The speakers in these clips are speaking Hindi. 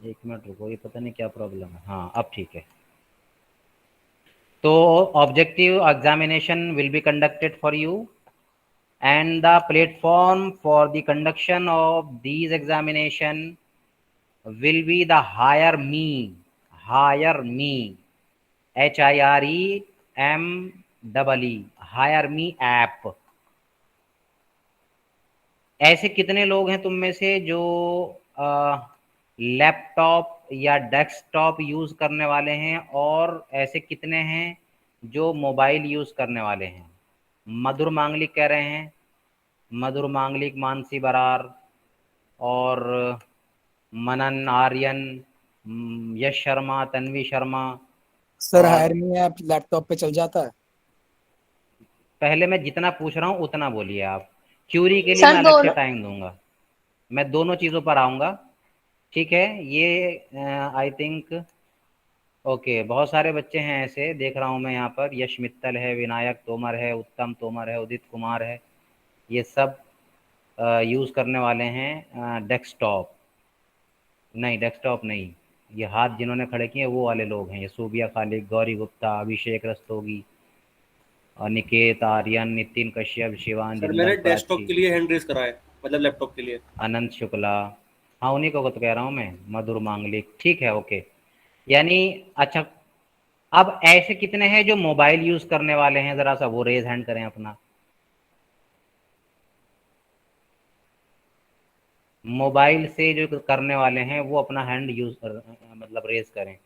एक मिनट रुको, ये पता नहीं क्या प्रॉब्लम है। हाँ अब ठीक है। तो objective examination will be conducted for you and the platform for the conduction of these examination will be the hire me HIREMEE hire me app। ऐसे कितने लोग हैं तुम में से जो लैपटॉप या डेस्कटॉप यूज करने वाले हैं, और ऐसे कितने हैं जो मोबाइल यूज करने वाले हैं? मधुर मांगलिक कह रहे हैं, मधुर मांगलिक, मानसी बरार और मनन आर्यन, यश शर्मा, तन्वी शर्मा। सर और हायर मी ऐप लैपटॉप पे चल जाता है? पहले मैं जितना पूछ रहा हूँ उतना बोलिए आप। क्यूरी के लिए मैं सर अलग से दोनों। टाइम दूंगा, मैं दोनों चीज़ों पर आऊँगा। ठीक है, ये आई थिंक ओके। बहुत सारे बच्चे हैं ऐसे, देख रहा हूँ मैं यहाँ पर, यश मित्तल है, विनायक तोमर है, उत्तम तोमर है, उदित कुमार है, ये सब यूज़ करने वाले हैं डेस्कटॉप। नहीं डेस्कटॉप नहीं, ये हाथ जिन्होंने खड़े किए वो वाले लोग हैं, ये सूबिया खालिक, गौरी गुप्ता, अभिषेक रस्तोगी, और निकेत आर्यन, नितिन कश्यप, शिवान सर जिंदल, मैंने डेस्कटॉप प्राची, के लिए हैंड रेस करा है, मतलब लैपटॉप के लिए। अनंत शुक्ला। हाँ उन्हीं को तो कह रहा हूँ मैं, मधुर मांगलिक। ठीक है ओके। यानी अच्छा, अब ऐसे कितने हैं जो मोबाइल यूज करने वाले हैं? जरा सा वो रेज हैंड करें अपना। मोबाइल से जो करने वाले हैं वो अपना हैंड यूज कर, मतलब रेज करें।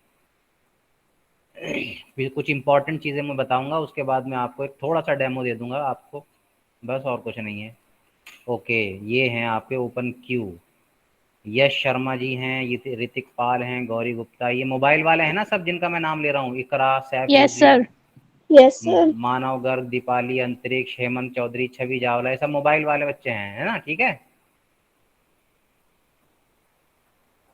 फिर कुछ इंपॉर्टेंट चीज़ें मैं बताऊंगा, उसके बाद मैं आपको एक थोड़ा सा डेमो दे दूंगा आपको, बस और कुछ नहीं है। ओके, ये हैं आपके ओपन क्यू। यश शर्मा जी हैं, ये ऋतिक पाल हैं, गौरी गुप्ता, ये मोबाइल वाले हैं ना सब जिनका मैं नाम ले रहा हूँ, Iqra, yes Saifuddin, sir. Yes sir. Manav Garg, Deepali, Antariksh, Hemant Chaudhary, छवि जावला, ये सब मोबाइल वाले बच्चे हैं, है ना? ठीक है।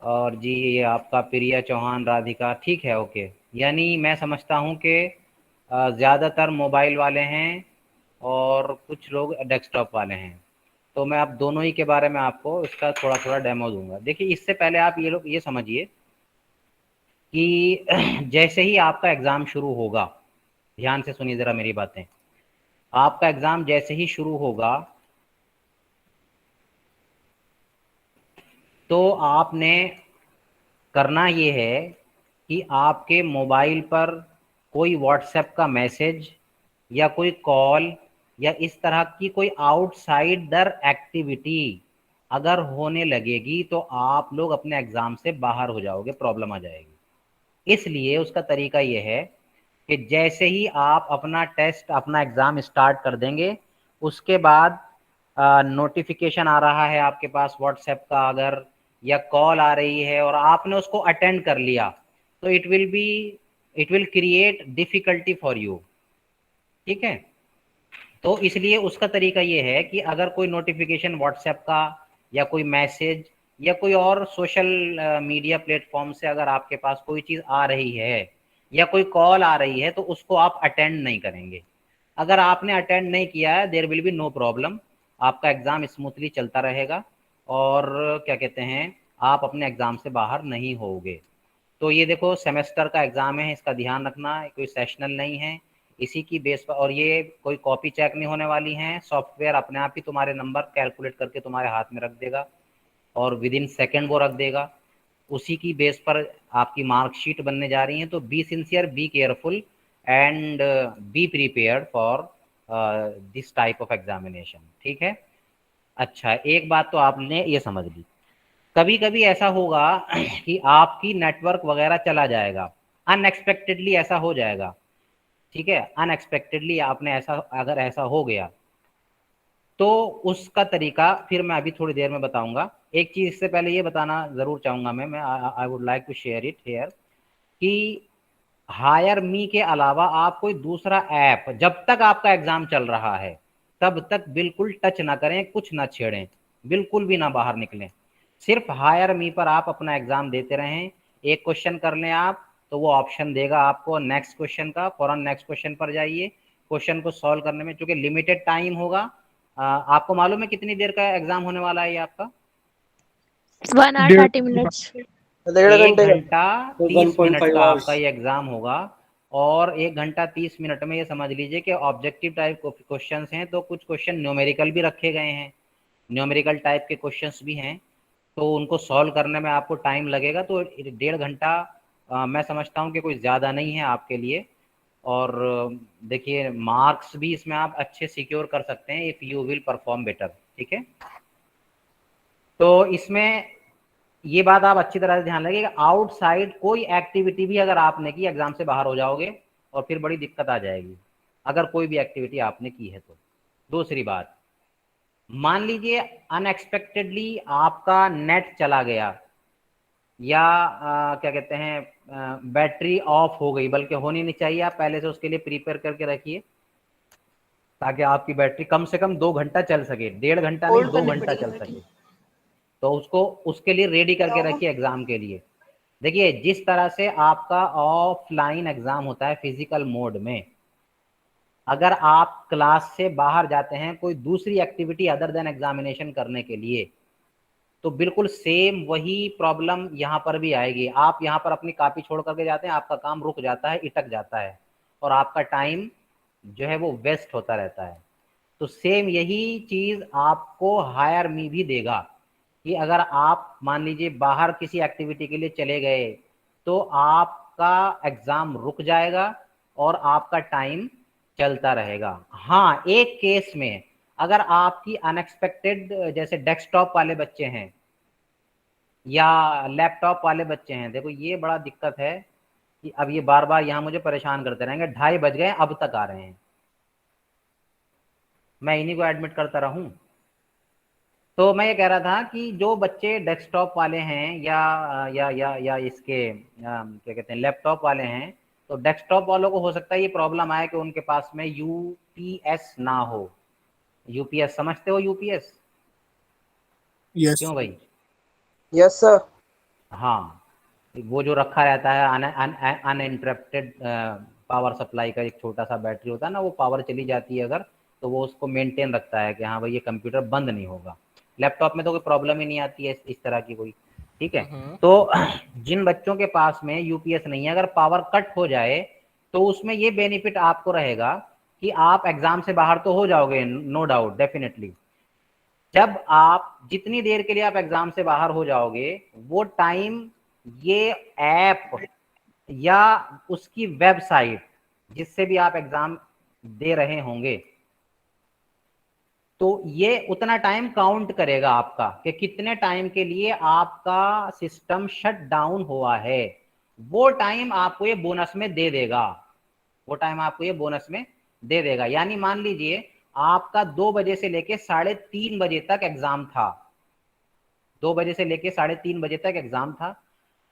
और जी ये आपका प्रिया चौहान, राधिका, ठीक है ओके। यानी मैं समझता हूँ कि ज़्यादातर मोबाइल वाले हैं और कुछ लोग डेस्कटॉप वाले हैं। तो मैं अब दोनों ही के बारे में आपको इसका थोड़ा थोड़ा डेमो दूंगा। देखिए इससे पहले आप ये लोग ये समझिए कि जैसे ही आपका एग्ज़ाम शुरू होगा, ध्यान से सुनिए ज़रा मेरी बातें, आपका एग्ज़ाम जैसे ही शुरू होगा तो आपने करना ये है कि आपके मोबाइल पर कोई व्हाट्सएप का मैसेज या कोई कॉल या इस तरह की कोई आउटसाइडर एक्टिविटी अगर होने लगेगी तो आप लोग अपने एग्ज़ाम से बाहर हो जाओगे, प्रॉब्लम आ जाएगी। इसलिए उसका तरीका ये है कि जैसे ही आप अपना टेस्ट, अपना एग्ज़ाम स्टार्ट कर देंगे, उसके बाद नोटिफिकेशन आ रहा है आपके पास व्हाट्सएप का अगर, या कॉल आ रही है और आपने उसको अटेंड कर लिया, तो it will create difficulty for you. ठीक है, तो इसलिए उसका तरीका ये है कि अगर कोई नोटिफिकेशन व्हाट्सएप का या कोई मैसेज या कोई और सोशल मीडिया प्लेटफॉर्म से अगर आपके पास कोई चीज़ आ रही है या कोई कॉल आ रही है तो उसको आप अटेंड नहीं करेंगे। अगर आपने अटेंड नहीं किया है, there will be no problem, आपका एग्ज़ाम स्मूथली चलता रहेगा और क्या कहते हैं, आप अपने एग्ज़ाम से बाहर नहीं होगे। तो ये देखो सेमेस्टर का एग्ज़ाम है, इसका ध्यान रखना, कोई सेशनल नहीं है, इसी की बेस पर, और ये कोई कॉपी चेक नहीं होने वाली हैं, सॉफ्टवेयर अपने आप ही तुम्हारे नंबर कैलकुलेट करके तुम्हारे हाथ में रख देगा और विद इन सेकेंड वो रख देगा। उसी की बेस पर आपकी मार्कशीट बनने जा रही है। तो be sincere, be careful and be prepared for this type of examination. ठीक है, अच्छा एक बात तो आपने ये समझ ली, कभी कभी ऐसा होगा कि आपकी नेटवर्क वगैरह चला जाएगा, अनएक्सपेक्टेडली ऐसा हो जाएगा। ठीक है, अनएक्सपेक्टेडली आपने ऐसा, अगर ऐसा हो गया तो उसका तरीका फिर मैं अभी थोड़ी देर में बताऊंगा। एक चीज इससे पहले ये बताना जरूर चाहूंगा मैं I would like to share it here कि हायर मी के अलावा आप कोई दूसरा ऐप जब तक आपका एग्जाम चल रहा है तब तक बिल्कुल टच ना करें, कुछ ना छेड़ें, बिल्कुल भी ना बाहर निकलें। सिर्फ हायर मी पर आप अपना एग्जाम देते रहें। एक क्वेश्चन कर लें आप तो वो ऑप्शन देगा आपको नेक्स्ट क्वेश्चन का, फौरन नेक्स्ट क्वेश्चन पर जाइए। क्वेश्चन को सॉल्व करने में चूंकि लिमिटेड टाइम होगा, आपको मालूम है कितनी देर का एग्जाम होने वाला है ये आपका? 1 hour 30 minutes। 1.5 1 घंटे का। घंटा तो 30 मिनट 1.5 का आवर्स। आपका ये एग्जाम होगा। और 1 घंटा 30 मिनट में ये समझ लीजिए कि ऑब्जेक्टिव टाइप क्वेश्चंस हैं, तो कुछ क्वेश्चन न्यूमेरिकल भी रखे गए हैं, न्यूमेरिकल टाइप के क्वेश्चंस भी हैं, तो उनको सॉल्व करने में आपको टाइम लगेगा। तो 1.5 घंटा मैं समझता हूँ कि कोई ज़्यादा नहीं है आपके लिए। और देखिए मार्क्स भी इसमें आप अच्छे सिक्योर कर सकते हैं if you will perform better. ठीक है, तो इसमें ये बात आप अच्छी तरह से ध्यान रखिएगा, आउटसाइड कोई एक्टिविटी भी अगर आपने की एग्जाम से बाहर हो जाओगे और फिर बड़ी दिक्कत आ जाएगी अगर कोई भी एक्टिविटी आपने की है तो। दूसरी बात, मान लीजिए अनएक्सपेक्टेडली आपका नेट चला गया या क्या कहते हैं बैटरी ऑफ हो गई, बल्कि होनी नहीं चाहिए, आप पहले से उसके लिए प्रिपेयर करके रखिए ताकि आपकी बैटरी कम से कम 2 घंटा चल सके, 1.5 घंटा नहीं, होल्ड 2 करनी घंटा पड़ेगी चल बैटरी। सके। तो उसको उसके लिए रेडी करके रखिए एग्जाम के लिए। देखिए जिस तरह से आपका ऑफलाइन एग्जाम होता है फिजिकल मोड में, अगर आप क्लास से बाहर जाते हैं कोई दूसरी एक्टिविटी अदर देन एग्जामिनेशन करने के लिए, तो बिल्कुल सेम वही प्रॉब्लम यहाँ पर भी आएगी। आप यहाँ पर अपनी कॉपी छोड़ करके जाते हैं, आपका काम रुक जाता है, इटक जाता है और आपका टाइम जो है वो वेस्ट होता रहता है। तो सेम यही चीज आपको हायर मी भी देगा कि अगर आप मान लीजिए बाहर किसी एक्टिविटी के लिए चले गए तो आपका एग्जाम रुक जाएगा और आपका टाइम चलता रहेगा। हाँ, एक केस में अगर आपकी अनएक्सपेक्टेड, जैसे डेस्कटॉप वाले बच्चे हैं या लैपटॉप वाले बच्चे हैं, देखो ये बड़ा दिक्कत है कि अब ये बार बार यहाँ मुझे परेशान करते रहेंगे, 2:30 बज गए अब तक आ रहे हैं, मैं इन्हीं को एडमिट करता रहूं। तो मैं ये कह रहा था कि जो बच्चे डेस्कटॉप वाले हैं या इसके क्या कहते हैं लैपटॉप वाले हैं, तो डेस्कटॉप वालों को हो सकता है ये प्रॉब्लम आए कि उनके पास में यूपीएस ना हो। यूपीएस समझते हो? UPS yes. क्यों भाई? Yes sir. हाँ, वो जो रखा रहता है अनइंटरप्टेड पावर सप्लाई का, एक छोटा सा बैटरी होता है ना, वो पावर चली जाती है अगर, तो वो उसको मेंटेन रखता है कि हाँ भाई ये कंप्यूटर बंद नहीं होगा। लैपटॉप में तो कोई प्रॉब्लम ही नहीं आती है इस तरह की कोई। ठीक है, तो जिन बच्चों के पास में यूपीएस नहीं है, अगर पावर कट हो जाए तो उसमें ये बेनिफिट आपको रहेगा कि आप एग्जाम से बाहर तो हो जाओगे, नो डाउट, डेफिनेटली। जब आप जितनी देर के लिए आप एग्जाम से बाहर हो जाओगे वो टाइम ये ऐप या उसकी वेबसाइट जिससे भी आप एग्जाम दे रहे होंगे, तो ये उतना टाइम काउंट करेगा आपका कि कितने टाइम के लिए आपका सिस्टम शट डाउन हुआ है। वो टाइम आपको ये बोनस में दे देगा, वो टाइम आपको ये बोनस में दे देगा। यानी मान लीजिए आपका 2 बजे से लेके 3:30 बजे तक एग्जाम था, 2 बजे से लेके 3:30 बजे तक एग्जाम था,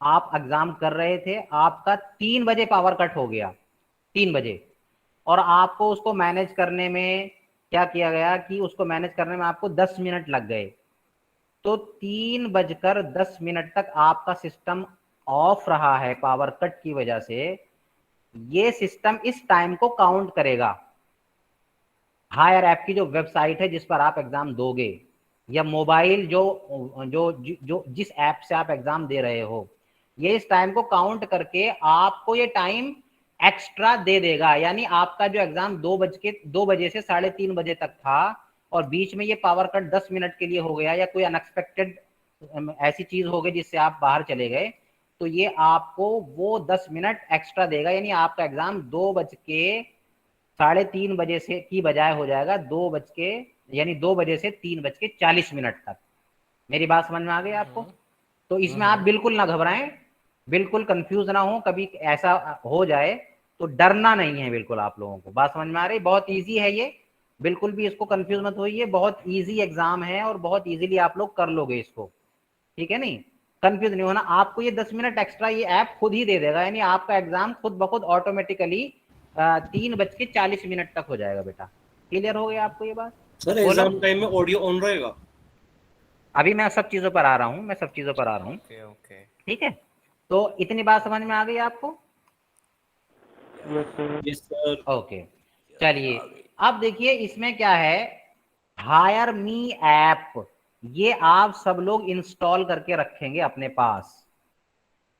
आप एग्जाम कर रहे थे, आपका 3 बजे पावर कट हो गया, 3 बजे, और आपको उसको मैनेज करने में क्या किया गया कि उसको मैनेज करने में आपको 10 मिनट लग गए, तो 3:10 तक आपका सिस्टम ऑफ रहा है पावर कट की वजह से। ये सिस्टम इस टाइम को काउंट करेगा। हायर ऐप की जो वेबसाइट है जिस पर आप एग्जाम दोगे, या मोबाइल जो जो जो जिस ऐप से आप एग्जाम दे रहे हो, ये इस टाइम को काउंट करके आपको ये टाइम एक्स्ट्रा दे देगा। यानी आपका जो एग्जाम 2 बजे से 3:30 बजे तक था और बीच में ये पावर कट 10 मिनट के लिए हो गया या कोई अनएक्सपेक्टेड ऐसी चीज हो गई जिससे आप बाहर चले गए, तो ये आपको वो 10 मिनट एक्स्ट्रा देगा। यानी आपका एग्जाम 3:30 बजे से की बजाय हो जाएगा 2 बज के, यानी 2 बजे से 3:40 तक। मेरी बात समझ में आ गई आपको? तो इसमें आप बिल्कुल ना घबराएं, बिल्कुल कंफ्यूज ना हो, कभी ऐसा हो जाए तो डरना नहीं है बिल्कुल आप लोगों को। बात समझ में आ रही? बहुत इजी है ये, बिल्कुल भी इसको कंफ्यूज मत होइए, बहुत इजी एग्जाम है और बहुत इजीली आप लोग कर लोगे इसको। ठीक है, नहीं कंफ्यूज नहीं होना। आपको ये 10 मिनट एक्स्ट्रा ये ऐप खुद ही दे देगा, यानी आपका एग्जाम खुद ब खुद ऑटोमेटिकली 3:40 तक हो जाएगा बेटा। क्लियर हो गया आपको ये बात? सर बोलो। एग्जाम टाइम में ऑडियो ऑन रहेगा? अभी मैं सब चीजों पर आ रहा हूँ, मैं सब चीजों पर आ रहा हूँ। Okay okay. ठीक है, तो इतनी बात समझ में आ गई आपको? Yes sir. ओके, चलिए अब देखिए इसमें क्या है, हायर मी ऐप, ये आप सब लोग इंस्टॉल करके रखेंगे अपने पास।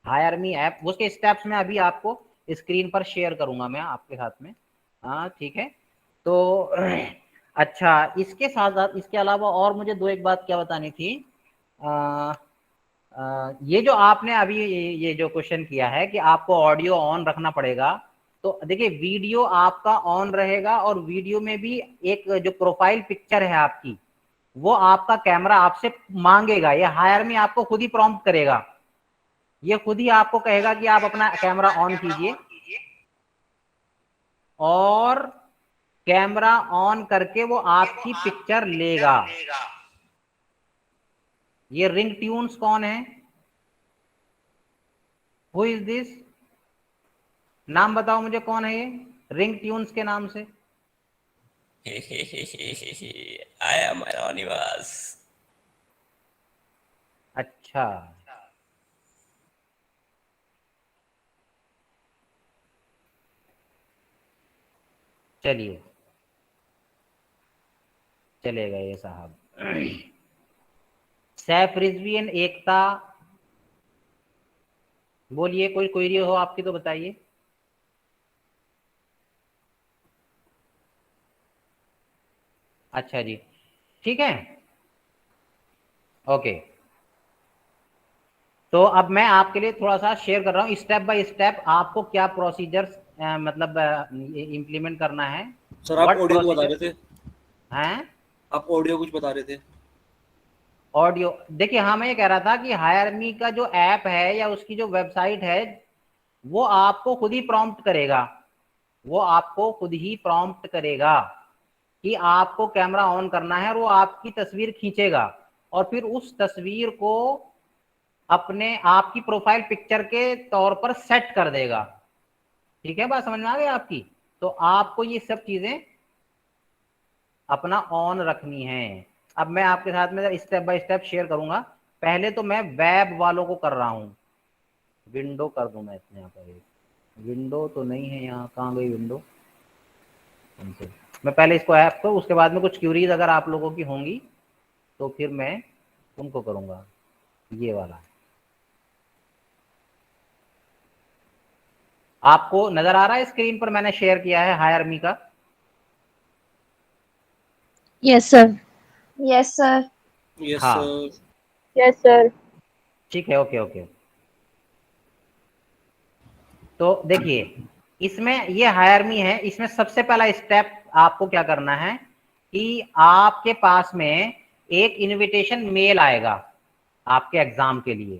हायर मी ऐप, उसके स्टेप्स में अभी आपको स्क्रीन पर शेयर करूंगा मैं आपके साथ में। हाँ ठीक है। तो अच्छा, इसके साथ साथ इसके अलावा और मुझे दो एक बात क्या बतानी थी। ये जो आपने अभी ये जो क्वेश्चन किया है कि आपको ऑडियो ऑन रखना पड़ेगा, तो देखिए वीडियो आपका ऑन रहेगा और वीडियो में भी एक जो प्रोफाइल पिक्चर है आपकी, वो आपका कैमरा आपसे मांगेगा। ये हायर में आपको खुद ही प्रॉम्प्ट करेगा, ये खुद ही आपको कहेगा कि आप अपना कैमरा ऑन कीजिए, और कैमरा ऑन करके वो आपकी पिक्चर लेगा। ये रिंग ट्यून्स कौन है? Who is this? नाम बताओ मुझे, कौन है ये रिंग ट्यून्स के नाम से? I am anonymous. अच्छा, चलिए चलेगा ये साहब। सैफ रिजवी एंड एकता, बोलिए, कोई क्वेरी हो आपकी तो बताइए। अच्छा जी, ठीक है, ओके। तो अब मैं आपके लिए थोड़ा सा शेयर कर रहा हूँ स्टेप बाय स्टेप, आपको क्या प्रोसीजर्स मतलब इम्प्लीमेंट करना है। सर आप व्हाट ऑडियो को बता प्रोसीजर रहे थे, हैं? आप ऑडियो कुछ बता रहे थे। ऑडियो, देखिए हाँ, मैं ये कह रहा था कि हायर मी का जो ऐप है या उसकी जो वेबसाइट है, वो आपको खुद ही प्रॉम्प्ट करेगा, वो आपको खुद ही प्रॉम्प्ट करेगा कि आपको कैमरा ऑन करना है, और वो आपकी तस्वीर खींचेगा और फिर उस तस्वीर को अपने आपकी प्रोफाइल पिक्चर के तौर पर सेट कर देगा। ठीक है, बात समझ में आ गई आपकी? तो आपको ये सब चीजें अपना ऑन रखनी है। अब मैं आपके साथ में स्टेप बाय स्टेप शेयर करूंगा। पहले तो मैं वेब वालों को कर रहा हूं, विंडो कर दूं मैं इसमें, यहाँ पर एक विंडो तो नहीं है यहाँ, कहाँ गई विंडो? मैं पहले इसको ऐप को, उसके बाद में कुछ क्यूरीज अगर आप लोगों की होंगी तो फिर मैं उनको करूंगा। ये वाला आपको नजर आ रहा है स्क्रीन पर, मैंने शेयर किया है हायर मी का। Yes, sir. Yes, sir. Yes हाँ सर। Yes, sir. ठीक है, ओके ओके। तो देखिए, इसमें ये हायर मी है, इसमें सबसे पहला स्टेप आपको क्या करना है कि आपके पास में एक इनविटेशन मेल आएगा आपके एग्जाम के लिए।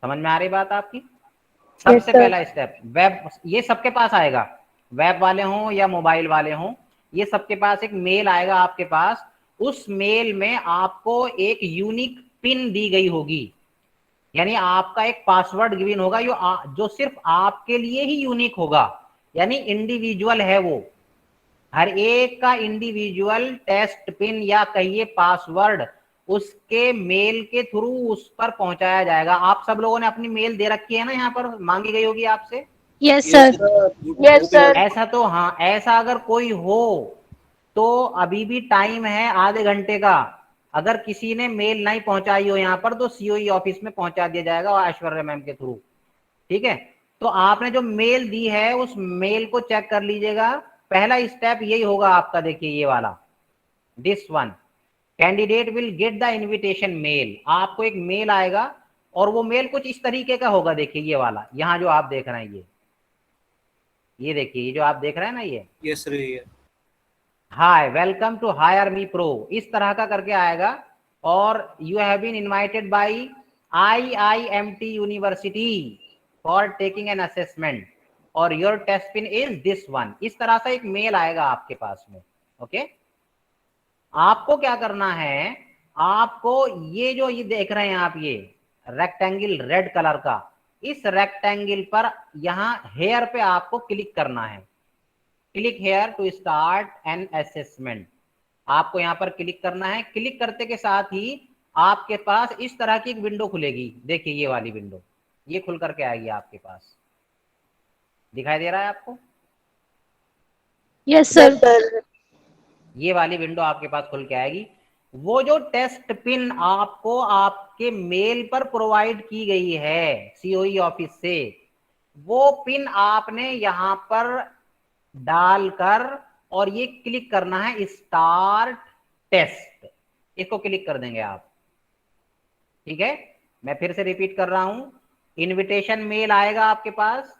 समझ में आ रही बात आपकी? Yes, सबसे sir. पहला स्टेप वेब, ये सबके पास आएगा, वेब वाले हों या मोबाइल वाले हों, ये सबके पास एक मेल आएगा आपके पास। उस मेल में आपको एक यूनिक पिन दी गई होगी, यानी आपका एक पासवर्ड गिवन होगा जो सिर्फ आपके लिए ही यूनिक होगा, यानी इंडिविजुअल है वो। हर एक का इंडिविजुअल टेस्ट पिन या कहिए पासवर्ड उसके मेल के थ्रू उस पर पहुंचाया जाएगा। आप सब लोगों ने अपनी मेल दे रखी है ना, यहाँ पर मांगी गई होगी आपसे। Yes, yes sir. Sir. Yes, sir. ऐसा तो हाँ, ऐसा अगर कोई हो तो अभी भी टाइम है आधे घंटे का। अगर किसी ने मेल नहीं पहुंचाई हो यहाँ पर तो सीओई ऑफिस में पहुंचा दिया जाएगा और ऐश्वर्या मैम के थ्रू। ठीक है, तो आपने जो मेल दी है उस मेल को चेक कर लीजिएगा। पहला स्टेप यही होगा आपका, देखिए ये वाला, this one, candidate will get the invitation mail. आपको एक मेल आएगा और वो मेल कुछ इस तरीके का होगा, देखिए ये वाला, यहाँ जो आप देख रहे हैं ये देखिए, ये जो आप देख रहे हैं ना, ये यस सर ये। Hi welcome to Hire Me Pro, इस तरह का करके आएगा। और you have been invited by IIMT university for taking an assessment और your test pin is this one. इस तरह से एक मेल आएगा आपके पास में। ओके, आपको क्या करना है, आपको ये जो ये देख रहे हैं आप, ये रेक्टेंगल रेड कलर का, इस रेक्टेंगल पर यहां हेयर पे आपको क्लिक करना है। Click here to start an assessment, आपको यहां पर क्लिक करना है। क्लिक करते के साथ ही आपके पास इस तरह की एक विंडो खुलेगी, देखिए ये वाली विंडो, ये खुल करके आएगी आपके पास। दिखाई दे रहा है आपको? Yes, sir. Yes, sir. ये वाली विंडो आपके पास खुल के आएगी। वो जो टेस्ट पिन आपको आपके मेल पर प्रोवाइड की गई है सीओई ऑफिस से, वो पिन आपने यहां पर डालकर और ये क्लिक करना है स्टार्ट टेस्ट, इसको क्लिक कर देंगे आप। ठीक है, मैं फिर से रिपीट कर रहा हूं, इनविटेशन मेल आएगा आपके पास,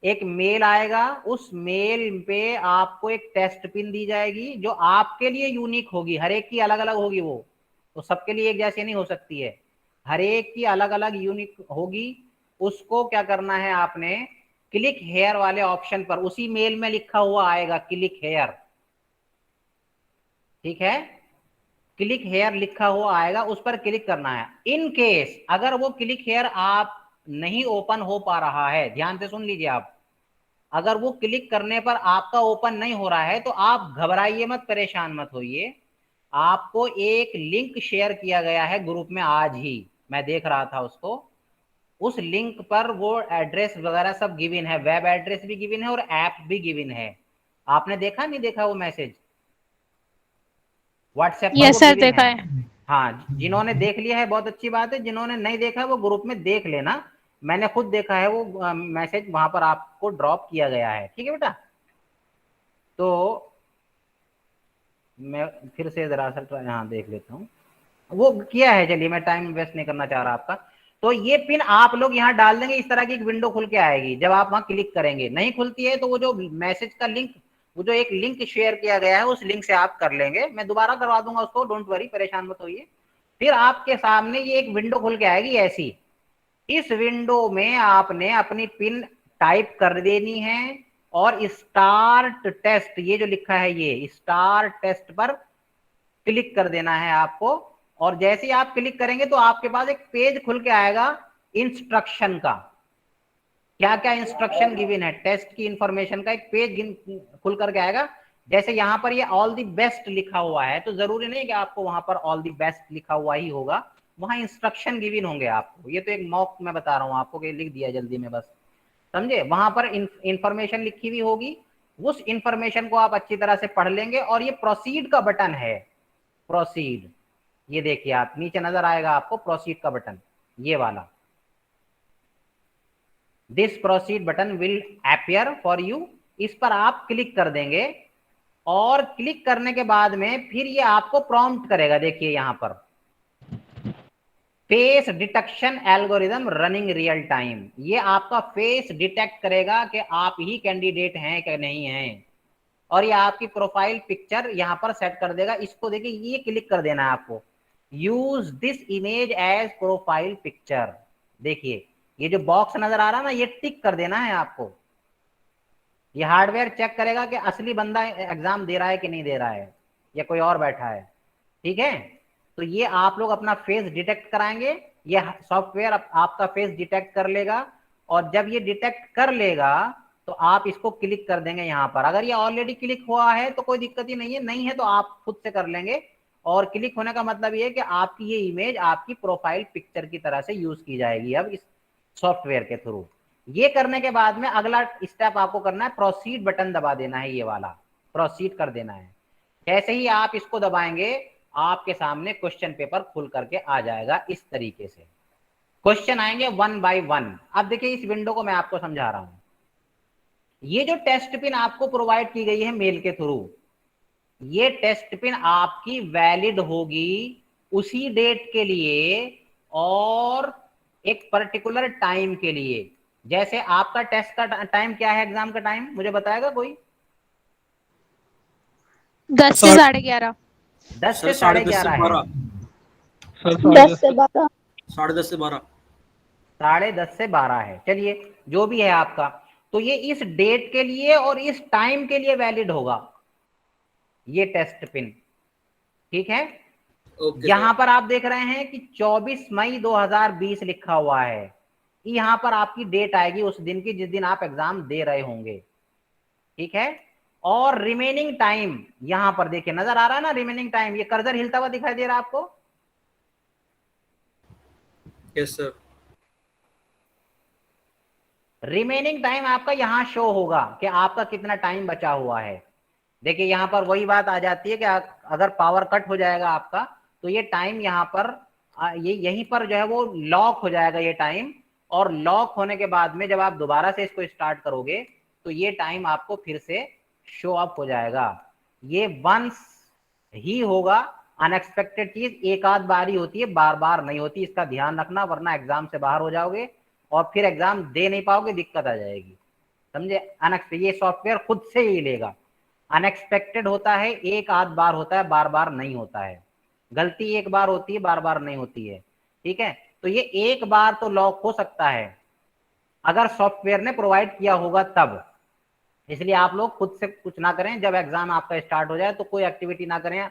एक मेल आएगा, उस मेल पे आपको एक टेस्ट पिन दी जाएगी जो आपके लिए यूनिक होगी, हर एक की अलग अलग होगी, वो तो सबके लिए एक जैसी नहीं हो सकती है, हर एक की अलग अलग यूनिक होगी। उसको क्या करना है आपने, क्लिक हेयर वाले ऑप्शन पर, उसी मेल में लिखा हुआ आएगा क्लिक हेयर, ठीक है, क्लिक हेयर लिखा हुआ आएगा, उस पर क्लिक करना है। इन केस अगर वो क्लिक हेयर आप नहीं ओपन हो पा रहा है, ध्यान से सुन लीजिए आप, अगर वो क्लिक करने पर आपका ओपन नहीं हो रहा है तो आप घबराइए मत, परेशान मत होइए, आपको एक लिंक शेयर किया गया है ग्रुप में आज ही, मैं देख रहा था उसको, उस लिंक पर वो एड्रेस वगैरह सब गिवन है, वेब एड्रेस भी गिवन है और ऐप भी गिवन है। आपने देखा नहीं देखा वो मैसेज व्हाट्सएप पर? यस वो सर, गिवन देखा है। है। हाँ, जिन्होंने देख लिया है बहुत अच्छी बात है, जिन्होंने नहीं देखा है वो ग्रुप में देख लेना, मैंने खुद देखा है, वो मैसेज वहां पर आपको ड्रॉप किया गया है। ठीक है बेटा, तो मैं फिर से जरा सा यहाँ देख लेता हूँ, वो किया है, चलिए मैं टाइम वेस्ट नहीं करना चाह रहा आपका। तो ये पिन आप लोग यहाँ डाल देंगे, इस तरह की एक विंडो खुल के आएगी, जब आप वहां क्लिक करेंगे, नहीं खुलती है तो वो जो मैसेज का लिंक, वो जो एक लिंक शेयर किया गया है उस लिंक से आप कर लेंगे, मैं दोबारा करवा दूंगा उसको, डोंट वरी, परेशान मत होइए। फिर आपके सामने ये एक विंडो खुल के आएगी ऐसी, इस विंडो में आपने अपनी पिन टाइप कर देनी है और स्टार्ट टेस्ट, ये जो लिखा है ये स्टार्ट टेस्ट पर क्लिक कर देना है आपको। और जैसे ही आप क्लिक करेंगे तो आपके पास एक पेज खुल के आएगा इंस्ट्रक्शन का, क्या क्या इंस्ट्रक्शन गिवन है, टेस्ट की इंफॉर्मेशन का एक पेज खुल करके आएगा। जैसे यहाँ पर ये ऑल द बेस्ट लिखा हुआ है, तो जरूरी नहीं कि आपको वहां पर ऑल द बेस्ट लिखा हुआ ही होगा, वहां इंस्ट्रक्शन गिवन होंगे आपको, ये तो एक मॉक मैं बता रहा हूँ आपको कि लिख दिया जल्दी में बस, समझे, वहां पर इंफॉर्मेशन लिखी हुई होगी, उस इंफॉर्मेशन को आप अच्छी तरह से पढ़ लेंगे। और ये प्रोसीड का बटन है, प्रोसीड, ये देखिए आप नीचे नजर आएगा आपको प्रोसीड का बटन, ये वाला, this proceed button will appear for you, इस पर आप क्लिक कर देंगे और क्लिक करने के बाद में फिर ये आपको प्रॉम्प्ट करेगा, देखिए यहां पर face detection algorithm running real time, ये आपका फेस डिटेक्ट करेगा कि आप ही कैंडिडेट हैं कि नहीं हैं, और ये आपकी प्रोफाइल पिक्चर यहां पर सेट कर देगा। इसको देखिए, ये क्लिक कर देना है आपको, use this image as profile picture, देखिए ये जो बॉक्स नजर आ रहा है ना, ये टिक कर देना है आपको, ये हार्डवेयर चेक करेगा कि असली बंदा एग्जाम दे रहा है कि नहीं दे रहा है या कोई और बैठा है। ठीक है, तो ये आप लोग अपना फेस डिटेक्ट कराएंगे, ये सॉफ्टवेयर आपका फेस डिटेक्ट कर लेगा, और जब ये डिटेक्ट कर लेगा तो आप इसको क्लिक कर देंगे यहाँ पर। अगर ये ऑलरेडी क्लिक हुआ है तो कोई दिक्कत ही नहीं है, नहीं है तो आप खुद से कर लेंगे। और क्लिक होने का मतलब ये है कि आपकी ये इमेज आपकी प्रोफाइल पिक्चर की तरह से यूज की जाएगी अब इस सॉफ्टवेयर के थ्रू। ये करने के बाद में अगला स्टेप आपको करना है, प्रोसीड बटन दबा देना है, ये वाला प्रोसीड कर देना है। जैसे ही आप इसको दबाएंगे आपके सामने क्वेश्चन पेपर खुल करके आ जाएगा, इस तरीके से क्वेश्चन आएंगे 1 बाय 1। अब देखिए इस विंडो को मैं आपको समझा रहा हूं, ये जो टेस्ट पिन आपको प्रोवाइड की गई है मेल के थ्रू, ये टेस्ट पिन आपकी वैलिड होगी उसी डेट के लिए और एक पर्टिकुलर टाइम के लिए। जैसे आपका टेस्ट का टाइम क्या है, एग्जाम का टाइम मुझे बताएगा कोई? 10 से 11:30। 10 से सर 11:30 है, 10 से 12। 10:30 से 12। 10:30 से 12 है, चलिए जो भी है आपका, तो ये इस डेट के लिए और इस टाइम के लिए वैलिड होगा ये टेस्ट पिन। ठीक है, यहां पर आप देख रहे हैं कि 24 मई 2020 लिखा हुआ है, यहां पर आपकी डेट आएगी उस दिन की जिस दिन आप एग्जाम दे रहे होंगे। ठीक है, और रिमेनिंग टाइम यहां पर देखिए नजर आ रहा है ना, रिमेनिंग टाइम, ये कर्सर हिलता हुआ दिखाई दे रहा है आपको? Yes sir. रिमेनिंग टाइम आपका यहां शो होगा कि आपका कितना टाइम बचा हुआ है। देखिए यहां पर वही बात आ जाती है कि अगर पावर कट हो जाएगा आपका तो ये टाइम यहाँ पर ये यहीं पर जो है वो लॉक हो जाएगा ये टाइम, और लॉक होने के बाद में जब आप दोबारा से इसको स्टार्ट करोगे तो ये टाइम आपको फिर से शो अप हो जाएगा। ये वंस ही होगा, अनएक्सपेक्टेड चीज एक आध बार ही होती है, बार बार नहीं होती, इसका ध्यान रखना, वरना एग्जाम से बाहर हो जाओगे और फिर एग्जाम दे नहीं पाओगे, दिक्कत आ जाएगी, समझे। अनएक्सपेक्टेड ये सॉफ्टवेयर खुद से ही लेगा, अनएक्सपेक्टेड होता है, एक आध बार होता है, बार बार नहीं होता है, गलती एक बार होती है, बार बार नहीं होती है, ठीक है। तो ये एक बार तो लॉक हो सकता है अगर सॉफ्टवेयर ने प्रोवाइड किया होगा तब, इसलिए आप लोग खुद से कुछ ना करें, जब एग्जाम आपका स्टार्ट हो जाए तो कोई एक्टिविटी ना करें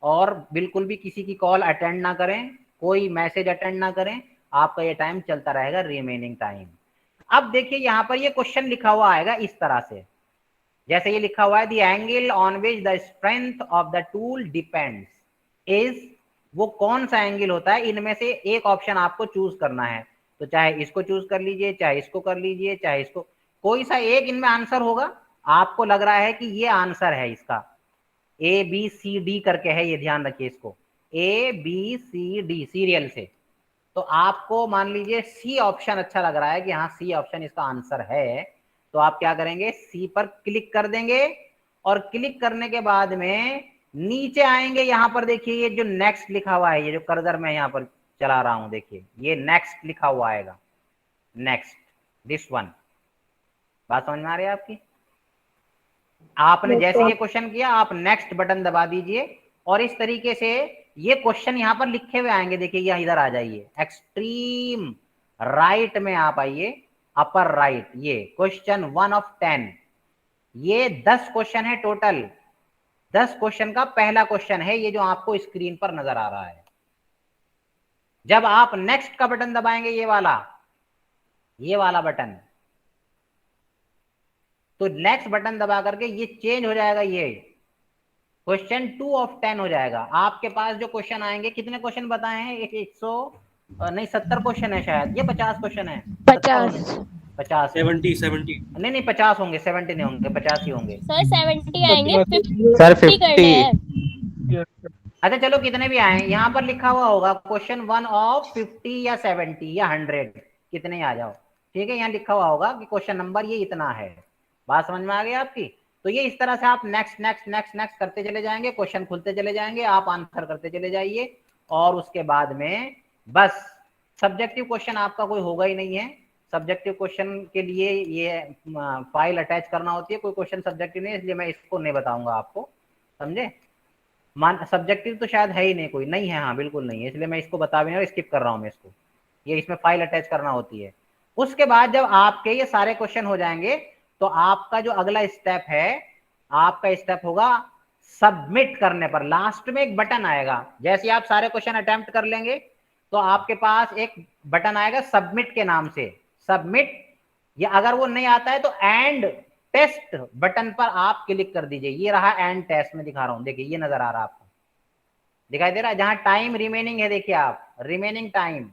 और बिल्कुल भी किसी की कॉल अटेंड ना करें, कोई मैसेज अटेंड ना करें, आपका ये टाइम चलता रहेगा, रिमेनिंग टाइम। अब देखिए यहाँ पर ये क्वेश्चन लिखा हुआ आएगा इस तरह से, जैसे ये लिखा हुआ है, the angle on which the strength of the tool depends is, वो कौन सा एंगल होता है, इनमें से एक ऑप्शन आपको चूज करना है, तो चाहे इसको चूज कर लीजिए, चाहे इसको कर लीजिए, चाहे इसको, कोई सा एक इनमें आंसर होगा। आपको लग रहा है कि ये आंसर है इसका, ए बी सी डी करके है, ये ध्यान रखिए इसको, A B C D serial से, तो आपको मान लीजिए सी ऑप्शन अच्छा लग रहा है कि हाँ सी ऑप्शन इसका आंसर है, तो आप क्या करेंगे, सी पर क्लिक कर देंगे, और क्लिक करने के बाद में नीचे आएंगे, यहां पर देखिए ये जो नेक्स्ट लिखा हुआ है, ये जो कर्सर मैं यहां पर चला रहा हूं, देखिए ये नेक्स्ट लिखा हुआ आएगा, नेक्स्ट, दिस वन, बात समझ में आ रही है आपकी। आपने जैसे ये क्वेश्चन किया, आप नेक्स्ट बटन दबा दीजिए, और इस तरीके से ये क्वेश्चन यहां पर लिखे हुए आएंगे, देखिए ये इधर आ जाइए, एक्सट्रीम राइट में आप आइए, अपर राइट, ये क्वेश्चन 1 of 10, ये 10 क्वेश्चन है टोटल, 10 क्वेश्चन का पहला क्वेश्चन है ये जो आपको स्क्रीन पर नजर आ रहा है। जब आप नेक्स्ट का बटन दबाएंगे, ये वाला बटन, तो नेक्स्ट बटन दबा करके ये चेंज हो जाएगा, ये क्वेश्चन 2 of 10 हो जाएगा। आपके पास जो क्वेश्चन आएंगे, कितने क्वेश्चन बताए हैं, एक 70 क्वेश्चन है शायद, ये 50 क्वेश्चन है, 50 70 नहीं 50 होंगे, 70 नहीं होंगे, 50 ही होंगे सर 70 आएंगे, सर 50 करने हैं। अच्छा चलो कितने भी आए, यहाँ पर लिखा हुआ होगा क्वेश्चन 1 of 50 या 70 या 100, कितने आ जाओ, ठीक है, यहाँ लिखा हुआ होगा कि क्वेश्चन नंबर ये इतना है, बात समझ में आ गई आपकी। तो ये इस तरह से आप नेक्स्ट नेक्स्ट नेक्स्ट नेक्स्ट करते चले जाएंगे, क्वेश्चन खुलते चले जाएंगे, आप आंसर करते चले जाइए, और उसके बाद में बस सब्जेक्टिव क्वेश्चन आपका कोई होगा ही नहीं है। सब्जेक्टिव क्वेश्चन के लिए ये फाइल अटैच करना होती है, कोई क्वेश्चन सब्जेक्टिव नहीं है, इसलिए मैं इसको नहीं बताऊंगा आपको, समझे। सब्जेक्टिव तो शायद है ही नहीं, कोई नहीं है, हाँ बिल्कुल नहीं है, इसलिए मैं इसको बता भी नहीं, स्किप कर रहा हूँ मैं इसको, ये इसमें फाइल अटैच करना होती है। उसके बाद जब आपके ये सारे क्वेश्चन हो जाएंगे, तो आपका जो अगला स्टेप है, आपका स्टेप होगा सबमिट करने पर, लास्ट में एक बटन आएगा, जैसे आप सारे क्वेश्चन अटेम्प्ट कर लेंगे तो आपके पास एक बटन आएगा सबमिट के नाम से, सबमिट, या अगर वो नहीं आता है तो एंड टेस्ट बटन पर आप क्लिक कर दीजिए, ये रहा एंड टेस्ट में दिखा रहा हूं, देखिए ये नजर आ रहा है आपको, दिखाई दे रहा है, जहां टाइम रिमेनिंग है, देखिए आप रिमेनिंग टाइम,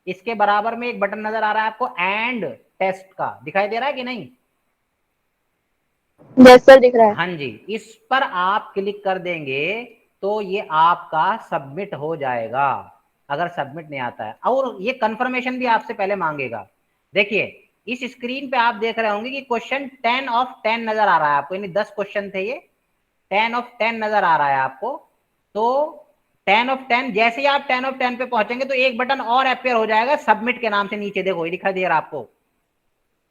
इसके बराबर में एक बटन नजर आ रहा है आपको एंड टेस्ट का, दिखाई दे रहा है कि नहीं। यस सर दिख रहा है। हाँ जी, इस पर आप क्लिक कर देंगे तो ये आपका सबमिट हो जाएगा, अगर सबमिट नहीं आता है, और ये कंफर्मेशन भी आपसे पहले मांगेगा। देखिए इस स्क्रीन पे आप देख रहे होंगे कि क्वेश्चन 10 of 10 नजर आ रहा है आपको, यानी 10 क्वेश्चन थे ये, 10 of 10 नजर आ रहा है आपको। तो 10 of 10, जैसे ही आप 10 of 10 पे पहुंचेंगे तो एक बटन और अपेयर हो जाएगा सबमिट के नाम से, नीचे देखो ये दिखाई दे रहा है आपको,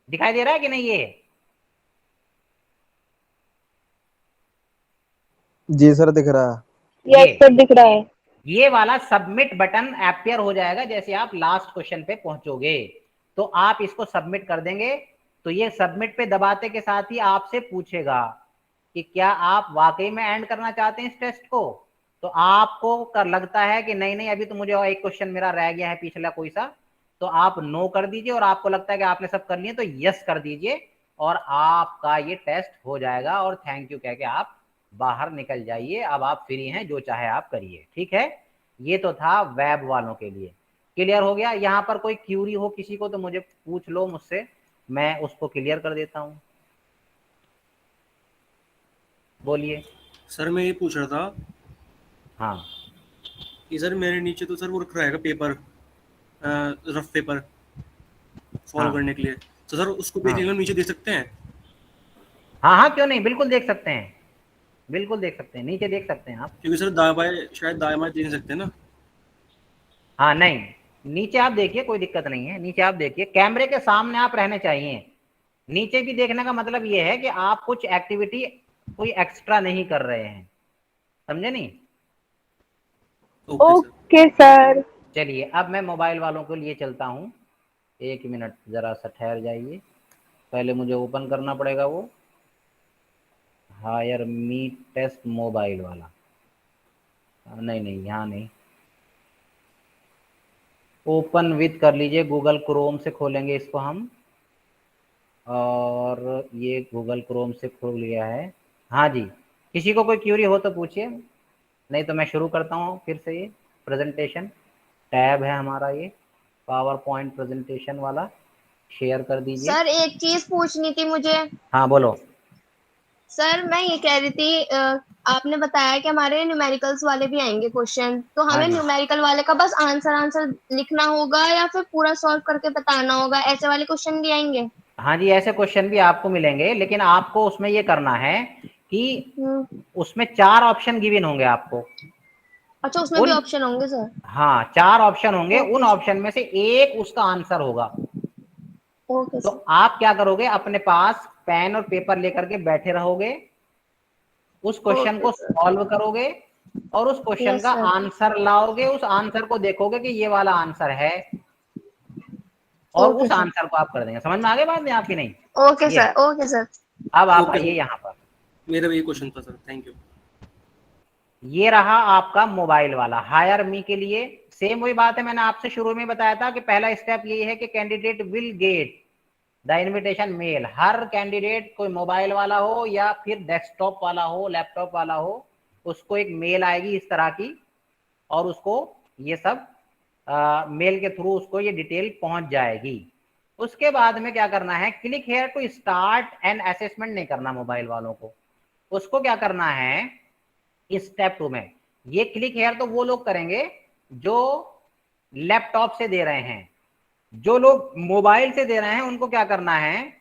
दिखाई दे रहा है कि नहीं ये। जी सर दिख रहा है। यस सर दिख रहा है। ये वाला सबमिट बटन अपेयर हो जाएगा जैसे आप लास्ट क्वेश्चन पे पहुंचोगे, तो आप इसको सबमिट कर देंगे, तो ये सबमिट पे दबाते के साथ ही आपसे पूछेगा कि क्या आप वाकई में एंड करना चाहते हैं इस टेस्ट को। तो आपको कर लगता है कि नहीं नहीं अभी तो मुझे और एक क्वेश्चन मेरा रह गया है पिछला कोई सा, तो आप नो कर दीजिए, और आपको लगता है कि आपने सब कर लिए तो यस कर दीजिए, और आपका ये टेस्ट हो जाएगा, और थैंक यू कह के आप बाहर निकल जाइए, अब आप फ्री हैं, जो चाहे आप करिए, ठीक है। ये तो था वेब वालों के लिए, क्लियर हो गया। यहाँ पर कोई क्यूरी हो किसी को तो मुझे पूछ लो मुझसे, मैं उसको क्लियर कर देता हूँ, बोलिए। सर मैं ये पूछ रहा था, हाँ कि सर मेरे नीचे तो सर वो रख रहेगा पेपर, रफ पेपर फॉलो हाँ करने के लिए, तो सर उसको हाँ बेसिकली हम नीचे दे सकते हैं? हाँ हाँ, क्यों नहीं, बिल्कुल देख सकते हैं, बिल्कुल देख सकते हैं, नीचे देख सकते हैं आप। क्योंकि सर दाएं बाएं शायद दाएं बाएं दे नहीं सकते ना। हाँ नहीं, नीचे आप देखिए, कोई दिक्कत नहीं है, नीचे आप देखिए, कैमरे के सामने आप रहने चाहिए। नीचे भी देखने का मतलब ये है कि आप कुछ एक्टिविटी कोई एक्स्ट्रा नहीं कर रहे हैं, समझे नहीं। Okay sir. Okay sir. चलिए अब मैं मोबाइल वालों के लिए चलता हूँ, 1 मिनट जरा सा ठहर जाइए, पहले मुझे ओपन करना पड़ेगा वो हायर मी टेस्ट मोबाइल वाला। नहीं नहीं, यहाँ नहीं, ओपन विथ कर लीजिए, गूगल क्रोम से खोलेंगे इसको हम, और ये गूगल क्रोम से खोल लिया है। हाँ जी, किसी को कोई क्यूरी हो तो पूछिए, नहीं तो मैं शुरू करता हूँ फिर से। ये प्रेजेंटेशन टैब है हमारा, ये पावर पॉइंट प्रेजेंटेशन वाला, शेयर कर दीजिए। सर एक चीज पूछनी थी मुझे। हाँ बोलो। सर मैं ये कह रही थी, आपने बताया कि हमारे न्यूमेरिकल्स वाले भी आएंगे क्वेश्चन, तो हाँ हमें जी, न्यूमेरिकल वाले का बस आंसर लिखना होगा या फिर पूरा सॉल्व करके बताना होगा? ऐसे वाले क्वेश्चन भी आएंगे? हाँ जी, ऐसे क्वेश्चन भी आपको मिलेंगे, लेकिन आपको उसमें ये करना है कि उसमें 4 ऑप्शन गिवन होंगे आपको। अच्छा, उसमें भी उन ऑप्शन होंगे सर? हाँ 4 ऑप्शन होंगे, उन ओके ऑप्शन में से एक उसका आंसर होगा। ओके तो सर। आप क्या करोगे, अपने पास पेन और पेपर लेकर के बैठे रहोगे, उस क्वेश्चन ओके को सर। सॉल्व करोगे और उस क्वेश्चन यस का सर। आंसर लाओगे, उस आंसर को देखोगे कि ये वाला आंसर है, और ओके उस सर। आंसर को आप कर देंगे। समझ में आ गई बात में आपकी? नहीं ओके ये सर। Okay sir. अब आप ओके आइए सर, यहाँ पर, मेरा भी ये क्वेश्चन था सर, थैंक यू। ये रहा आपका मोबाइल वाला हायर मी के लिए। सेम वही बात है, मैंने आपसे शुरू में बताया था कि पहला स्टेप ये है कि candidate will get the invitation mail. हर कैंडिडेट, कोई मोबाइल वाला हो या फिर डेस्कटॉप वाला हो, लैपटॉप वाला हो, उसको एक मेल आएगी इस तरह की, और उसको ये सब मेल के थ्रू उसको ये डिटेल पहुंच जाएगी। उसके बाद में क्या करना है, click here to start an assessment नहीं करना मोबाइल वालों को। उसको क्या करना है, स्टेप 2 में, ये क्लिक हेयर तो वो लोग करेंगे जो लैपटॉप से दे रहे हैं। जो लोग मोबाइल से दे रहे हैं उनको क्या करना है,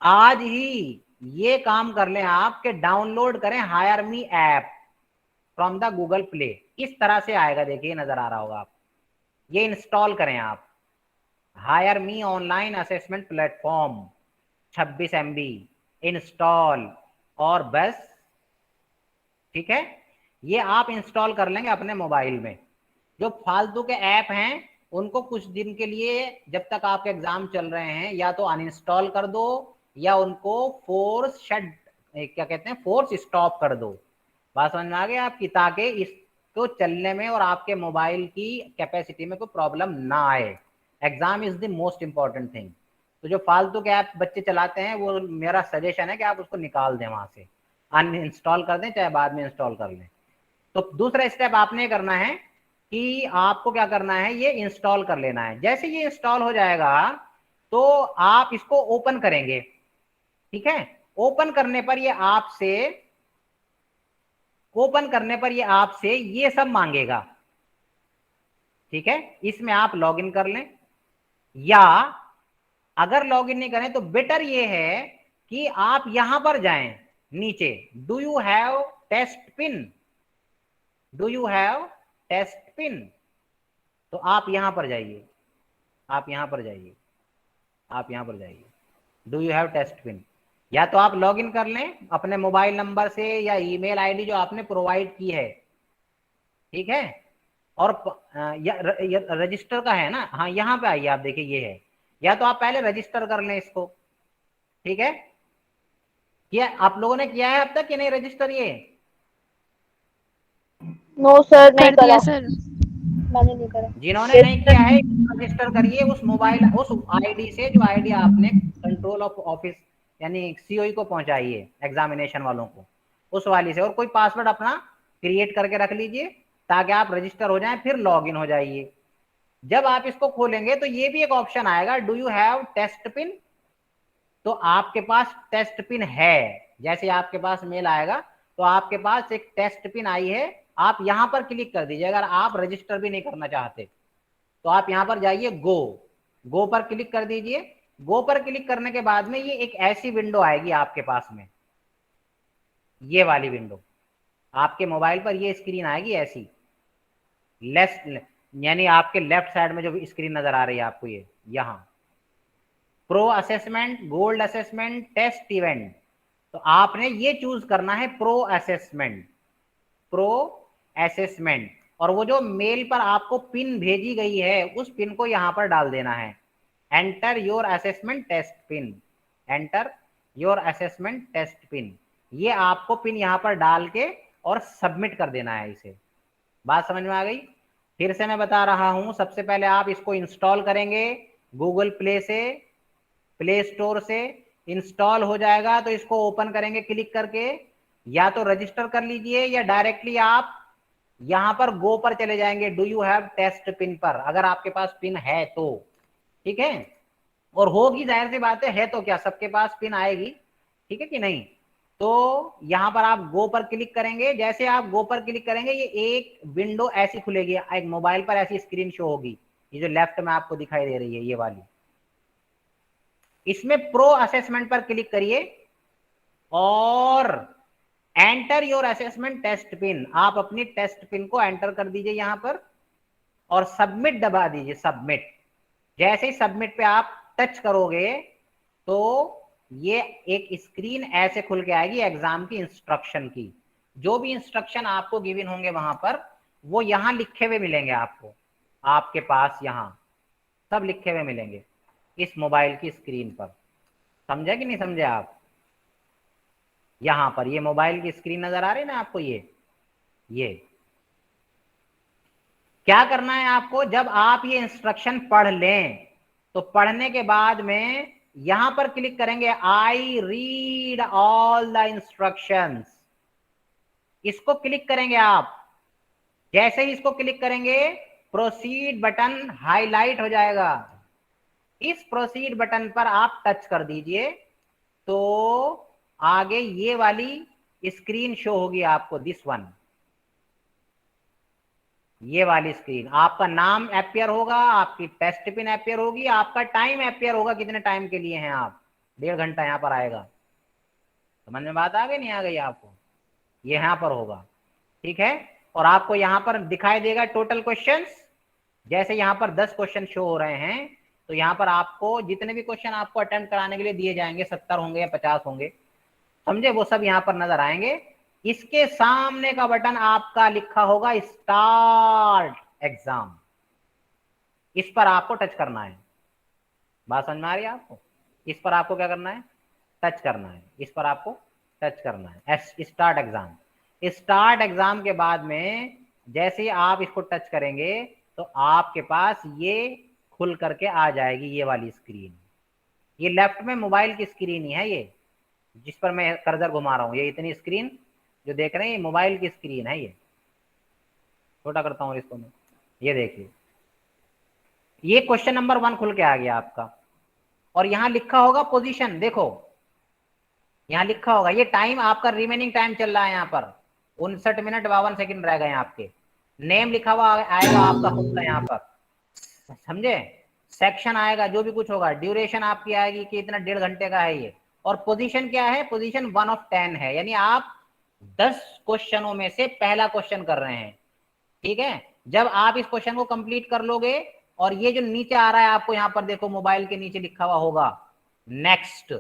आज ही ये काम कर लें आप कि डाउनलोड करें hire me app from the Google play. इस तरह से आएगा, देखिए नजर आ रहा होगा आप, ये इंस्टॉल करें आप, hire me online assessment platform 26 MB install, और बस, ठीक है। ये आप इंस्टॉल कर लेंगे अपने मोबाइल में। जो फालतू के ऐप हैं उनको कुछ दिन के लिए, जब तक आपके एग्जाम चल रहे हैं, या तो अनइंस्टॉल कर दो या उनको फोर्स शट, क्या कहते हैं, फोर्स स्टॉप कर दो। बात समझ में आ गई आपकी, ताकि इसको चलने में और आपके मोबाइल की कैपेसिटी में कोई प्रॉब्लम ना आए। Exam is the most important thing. तो जो फालतू के ऐप बच्चे चलाते हैं, वो मेरा सजेशन है कि आप उसको निकाल दें वहां से, अनइंस्टॉल कर दें, चाहे बाद में इंस्टॉल कर लें। तो दूसरा स्टेप आपने करना है कि आपको क्या करना है, ये इंस्टॉल कर लेना है। जैसे ये इंस्टॉल हो जाएगा तो आप इसको ओपन करेंगे, ठीक है। ओपन करने पर ये आपसे ये सब मांगेगा, ठीक है। इसमें आप लॉगिन कर लें, या अगर लॉगिन नहीं करें तो बेटर ये है कि आप यहां पर जाएं नीचे, do you have test pin, do you have test pin, तो आप यहां पर जाइए, आप यहां पर जाइए, आप यहां पर जाइए, do you have test pin. या तो आप लॉगिन कर लें अपने मोबाइल नंबर से या ईमेल आईडी जो आपने प्रोवाइड की है, ठीक है। और रजिस्टर का है ना, हाँ यहाँ पे आइए, आप देखिए ये है। या तो आप पहले रजिस्टर कर लें इसको, ठीक है। किया आप लोगों ने, किया है अब तक कि नहीं रजिस्टर? ये नो सर, नहीं कर दिया करा। सर। मैंने नहीं करा। जिन्होंने नहीं किया है रजिस्टर करिए उस मोबाइल, उस आईडी से जो आईडी आपने कंट्रोल ऑफ ऑफिस यानी सीओई को पहुंचाई है, एग्जामिनेशन वालों को, उस वाली से। और कोई पासवर्ड अपना क्रिएट करके रख लीजिए ताकि आप रजिस्टर हो जाएं, फिर लॉगिन हो जाइए। जब आप इसको खोलेंगे तो ये भी एक ऑप्शन आएगा, do you have test pin. तो आपके पास टेस्ट पिन है, जैसे आपके पास मेल आएगा तो आपके पास एक टेस्ट पिन आई है, आप यहां पर क्लिक कर दीजिए। अगर आप रजिस्टर भी नहीं करना चाहते तो आप यहां पर जाइए, गो पर क्लिक कर दीजिए। गो पर क्लिक करने के बाद में ये एक ऐसी विंडो आएगी आपके पास में, ये वाली विंडो आपके मोबाइल पर ये स्क्रीन आएगी ऐसी, लेफ्ट यानी आपके लेफ्ट साइड में जो स्क्रीन नजर आ रही है आपको, ये यहां pro assessment, gold assessment, test event. तो आपने ये चूज करना है प्रो असेसमेंट, प्रो असेसमेंट। और वो जो मेल पर आपको पिन भेजी गई है उस पिन को यहां पर डाल देना है, enter your assessment test pin, enter your assessment test pin. ये आपको पिन यहां पर डाल के और सबमिट कर देना है इसे। बात समझ में आ गई? फिर से मैं बता रहा हूं, सबसे पहले आप इसको इंस्टॉल करेंगे गूगल प्ले से, प्ले स्टोर से इंस्टॉल हो जाएगा तो इसको ओपन करेंगे क्लिक करके, या तो रजिस्टर कर लीजिए या डायरेक्टली आप यहां पर गो पर चले जाएंगे, do you have test pin पर, अगर आपके पास पिन है तो, ठीक है। और होगी, जाहिर सी बात है तो क्या सबके पास पिन आएगी, ठीक है कि नहीं। तो यहां पर आप गो पर क्लिक करेंगे। जैसे आप गो पर क्लिक करेंगे ये एक विंडो ऐसी खुलेगी, एक मोबाइल पर ऐसी स्क्रीन शो होगी, ये जो लेफ्ट में आपको दिखाई दे रही है ये वाली। इसमें प्रो असेसमेंट पर क्लिक करिए और enter your assessment test pin, आप अपनी टेस्ट पिन को एंटर कर दीजिए यहां पर और सबमिट दबा दीजिए, सबमिट। जैसे ही सबमिट पे आप टच करोगे तो ये एक स्क्रीन ऐसे खुल के आएगी एग्जाम की इंस्ट्रक्शन की। जो भी इंस्ट्रक्शन आपको गिवन होंगे वहां पर वो यहां लिखे हुए मिलेंगे आपको, आपके पास यहां सब लिखे हुए मिलेंगे इस मोबाइल की स्क्रीन पर। समझे कि नहीं समझे आप? यहां पर ये मोबाइल की स्क्रीन नजर आ रही है ना आपको, ये क्या करना है आपको, जब आप ये इंस्ट्रक्शन पढ़ लें तो पढ़ने के बाद में यहां पर क्लिक करेंगे, I read all the instructions, इसको क्लिक करेंगे आप। जैसे ही इसको क्लिक करेंगे प्रोसीड बटन हाईलाइट हो जाएगा, इस प्रोसीड बटन पर आप टच कर दीजिए तो आगे ये वाली स्क्रीन शो होगी आपको, दिस वन, ये वाली स्क्रीन। आपका नाम अपियर होगा, आपकी टेस्ट पिन अपियर होगी, आपका टाइम अपियर होगा, कितने टाइम के लिए हैं आप, 1.5 घंटा यहाँ पर आएगा। समझ में बात आ गई नहीं आ गई आपको? ये यहाँ पर होगा, ठीक है। और आपको यहाँ पर दिखाई देगा टोटल क्वेश्चंस। जैसे यहाँ पर 10 क्वेश्चन शो हो रहे हैं तो यहाँ पर आपको जितने भी क्वेश्चन आपको अटेम्प्ट कराने के लिए दिए जाएंगे, 70 होंगे या 50 होंगे, समझे, वो सब यहाँ पर नजर आएंगे। इसके सामने का बटन आपका लिखा होगा स्टार्ट एग्जाम, इस पर आपको टच करना है। बात समझ में आ रही है आपको? इस पर आपको क्या करना है, टच करना है, इस पर आपको टच करना है, स्टार्ट एग्जाम। स्टार्ट एग्जाम के बाद में जैसे ही आप इसको टच करेंगे तो आपके पास ये खुल करके आ जाएगी ये वाली स्क्रीन। ये लेफ्ट में मोबाइल की स्क्रीन ही है, ये जिस पर मैं कर्सर घुमा रहा हूँ, ये इतनी स्क्रीन जो देख रहे हैं ये मोबाइल की स्क्रीन है। ये छोटा करता हूँ इसको मैं, ये देखिए ये क्वेश्चन नंबर 1 खुल के आ गया आपका। और यहाँ लिखा होगा पोजीशन, देखो यहाँ लिखा होगा, ये टाइम आपका रिमेनिंग टाइम चल रहा है यहाँ पर 59 मिनट 52 सेकंड रह गए आपके। नेम लिखा हुआ आएगा आपका खुद का यहाँ पर, समझे, सेक्शन आएगा, जो भी कुछ होगा, ड्यूरेशन आपकी आएगी कि इतना 1.5 घंटे का है ये। और पोजीशन क्या है, पोजीशन 1 of 10 है, यानी आप 10 क्वेश्चनों में से पहला क्वेश्चन कर रहे हैं, ठीक है। जब आप इस क्वेश्चन को कंप्लीट कर लोगे और ये जो नीचे आ रहा है आपको यहाँ पर देखो मोबाइल के नीचे लिखा हुआ होगा नेक्स्ट,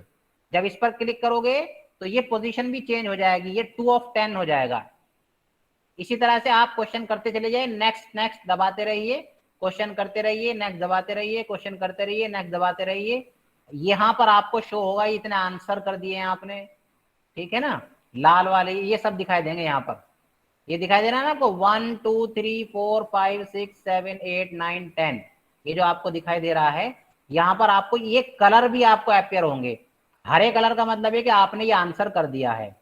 जब इस पर क्लिक करोगे तो ये पोजीशन भी चेंज हो जाएगी, ये 2 of 10 हो जाएगा। इसी तरह से आप क्वेश्चन करते चले जाइए, नेक्स्ट नेक्स्ट दबाते रहिए, क्वेश्चन करते रहिए, नेक्स्ट दबाते रहिए, क्वेश्चन करते रहिए, नेक्स्ट दबाते रहिए। यहाँ पर आपको शो होगा इतने आंसर कर दिए हैं आपने, ठीक है ना, लाल वाले ये सब दिखाई देंगे यहाँ पर, ये दिखाई दे रहा है ना आपको 1 2 3 4 5 6 7 8 9 10, ये जो आपको दिखाई दे रहा है यहाँ पर आपको ये कलर भी आपको अपियर होंगे। हरे कलर का मतलब है कि आपने ये आंसर कर दिया है,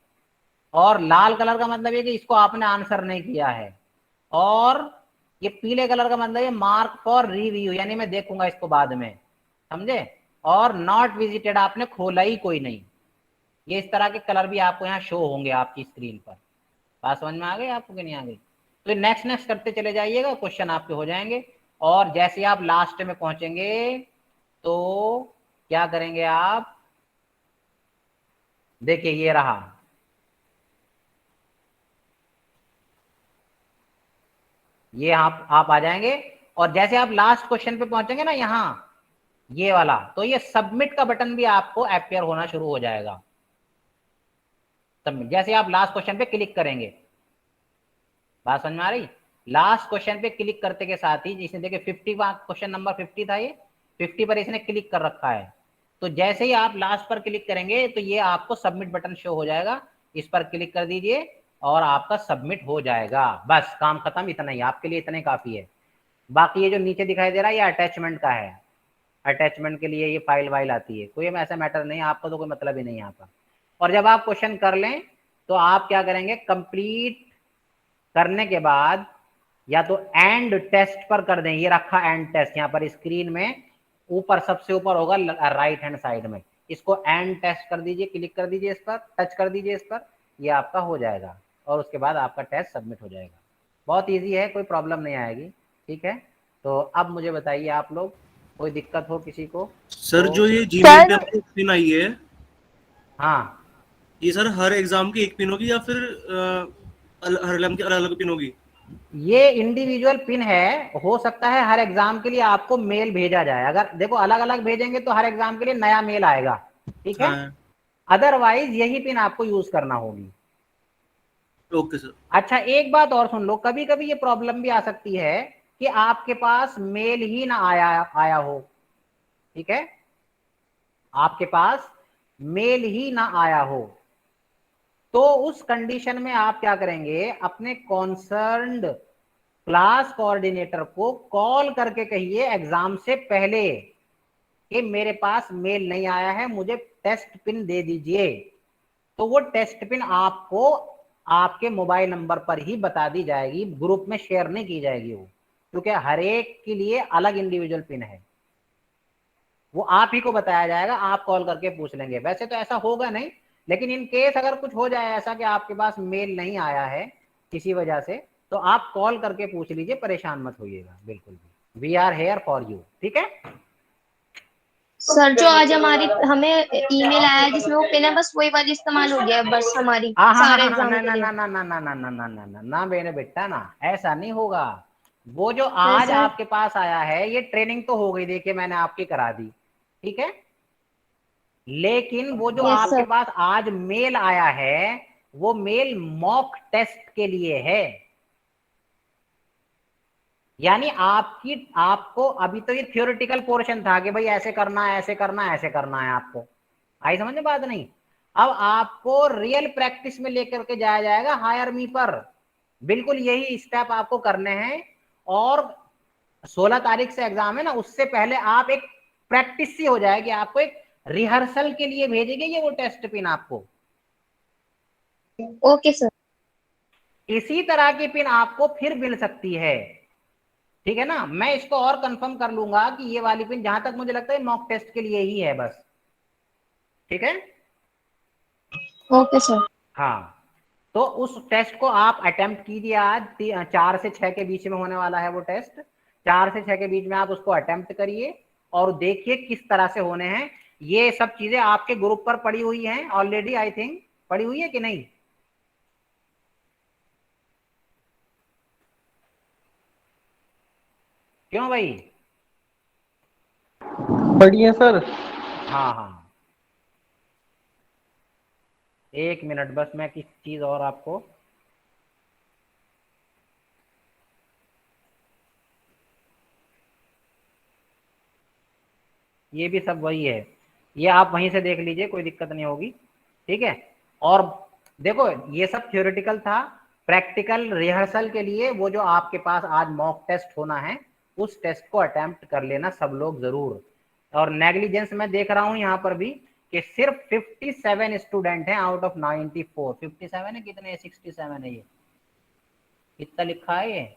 और लाल कलर का मतलब है कि इसको आपने आंसर नहीं किया है, और ये पीले कलर का मतलब है मार्क फॉर रिव्यू, यानी मैं देखूंगा इसको बाद में, समझे। और नॉट विजिटेड, आपने खोला ही कोई नहीं। ये इस तरह के कलर भी आपको यहाँ शो होंगे आपकी स्क्रीन पर। बात समझ में आ गई आपको कि नहीं आ गई? तो नेक्स्ट नेक्स्ट करते चले जाइएगा, क्वेश्चन आपके हो जाएंगे। और जैसे आप लास्ट में पहुंचेंगे तो क्या करेंगे आप, देखिए ये रहा, ये आप आ जाएंगे और जैसे आप लास्ट क्वेश्चन पे पहुंचेंगे ना यहाँ ये वाला, तो ये सबमिट का बटन भी आपको अपियर होना शुरू हो जाएगा। सबमिट, जैसे आप लास्ट क्वेश्चन पे क्लिक करेंगे, बात समझ में आ रही? लास्ट क्वेश्चन पे क्लिक करते के साथ ही इसने देखिए 50 क्वेश्चन नंबर 50 था, ये 50 पर इसने क्लिक कर रखा है। तो जैसे ही आप लास्ट पर क्लिक करेंगे तो ये आपको सबमिट बटन शो हो जाएगा, इस पर क्लिक कर दीजिए और आपका सबमिट हो जाएगा। बस काम खत्म, इतना ही आपके लिए, इतने काफी है। बाकी ये जो नीचे दिखाई दे रहा है ये अटैचमेंट का है, अटैचमेंट के लिए ये फाइल वाइल आती है, कोई ऐसा मैटर नहीं, आपको तो कोई मतलब ही नहीं यहाँ पर। और जब आप क्वेश्चन कर लें तो आप क्या करेंगे, कंप्लीट करने के बाद या तो एंड टेस्ट पर कर दें, ये रखा एंड टेस्ट यहाँ पर स्क्रीन में ऊपर, सबसे ऊपर होगा राइट हैंड साइड में, इसको एंड टेस्ट कर दीजिए, क्लिक कर दीजिए इस पर, टच कर दीजिए इस पर, ये आपका हो जाएगा और उसके बाद आपका टेस्ट सबमिट हो जाएगा। बहुत इजी है, कोई प्रॉब्लम नहीं आएगी, ठीक है। तो अब मुझे बताइए आप लोग, कोई दिक्कत हो किसी को? सर तो, जो ये जीमेल पे आपको पिन आई है, हाँ ये सर हर एग्जाम की एक पिन होगी या फिर हर एग्जाम की अलग अलग पिन होगी? ये इंडिविजुअल पिन है, हो सकता है हर एग्जाम के लिए आपको मेल भेजा जाए, अगर देखो अलग अलग भेजेंगे तो हर एग्जाम के लिए नया मेल आएगा, ठीक है। हाँ। अदरवाइज यही पिन आपको यूज करना होगी। Okay sir. अच्छा एक बात और सुन लो, कभी कभी ये प्रॉब्लम भी आ सकती है कि आपके पास मेल ही ना आया हो, ठीक है, आपके पास मेल ही ना आया हो, तो उस कंडीशन में आप क्या करेंगे, अपने कॉन्सर्न्ड क्लास कोऑर्डिनेटर को कॉल करके कहिए एग्जाम से पहले कि मेरे पास मेल नहीं आया है, मुझे टेस्ट पिन दे दीजिए। तो वो टेस्ट पिन आपको आपके मोबाइल नंबर पर ही बता दी जाएगी, ग्रुप में शेयर नहीं की जाएगी वो, क्योंकि हर एक के लिए अलग इंडिविजुअल पिन है, वो आप ही को बताया जाएगा, आप कॉल करके पूछ लेंगे। वैसे तो ऐसा होगा नहीं, लेकिन इन केस अगर कुछ हो जाए ऐसा कि आपके पास मेल नहीं आया है किसी वजह से, तो आप कॉल करके पूछ लीजिए, परेशान मत होइएगा बिल्कुल भी, we are here for you, ठीक है। सर जो आज हमें ईमेल आया जिसमें वो पिन है, बस वही वाली इस्तेमाल हो गया बस हमारी सारे एग्जाम के लिए। ना मेरे बेटा ना, ऐसा नहीं होगा। वो जो आज आपके पास आया है ये ट्रेनिंग तो हो गई, देखिए मैंने आपकी करा दी, ठीक है, लेकिन वो जो आपके पास आज मेल आया है वो मेल मॉक टेस्ट के लिए है, यानी आपको अभी तो ये थ्योरेटिकल पोर्शन था कि भाई ऐसे करना है, ऐसे करना है, ऐसे करना है, आपको आई समझ में बात नहीं। अब आपको रियल प्रैक्टिस में लेकर के जाया जाएगा हायर मी पर, बिल्कुल यही स्टेप आपको करने हैं। और 16 तारीख से एग्जाम है ना, उससे पहले आप एक प्रैक्टिस सी हो जाएगी, आपको एक रिहर्सल के लिए भेजेंगे ये वो टेस्ट पिन आपको। Okay sir. इसी तरह की पिन आपको फिर मिल सकती है, ठीक है ना। मैं इसको और कंफर्म कर लूंगा कि ये वाली पिन जहां तक मुझे लगता है मॉक टेस्ट के लिए ही है बस, ठीक है। Okay sir. हाँ, तो उस टेस्ट को आप अटेम्प्ट कीजिए, आज 4 से 6 के बीच में होने वाला है वो टेस्ट, 4 से 6 के बीच में आप उसको अटेम्प्ट करिए और देखिए किस तरह से होने हैं। ये सब चीजें आपके ग्रुप पर पड़ी हुई हैं ऑलरेडी, आई थिंक पड़ी हुई है कि नहीं? क्यों भाई? पढ़ी है सर। हाँ हाँ, एक मिनट बस, मैं किस चीज और आपको ये भी सब वही है, ये आप वहीं से देख लीजिए, कोई दिक्कत नहीं होगी, ठीक है। और देखो ये सब थ्योरेटिकल था, प्रैक्टिकल रिहर्सल के लिए वो जो आपके पास आज मॉक टेस्ट होना है उस टेस्ट को अटेम्प्ट कर लेना सब लोग जरूर। और नेग्लिजेंस मैं देख रहा हूं यहाँ पर भी कि सिर्फ 57 स्टूडेंट हैं आउट ऑफ 94। 57 है, कितने 67 है, ये कितना लिखा है ये,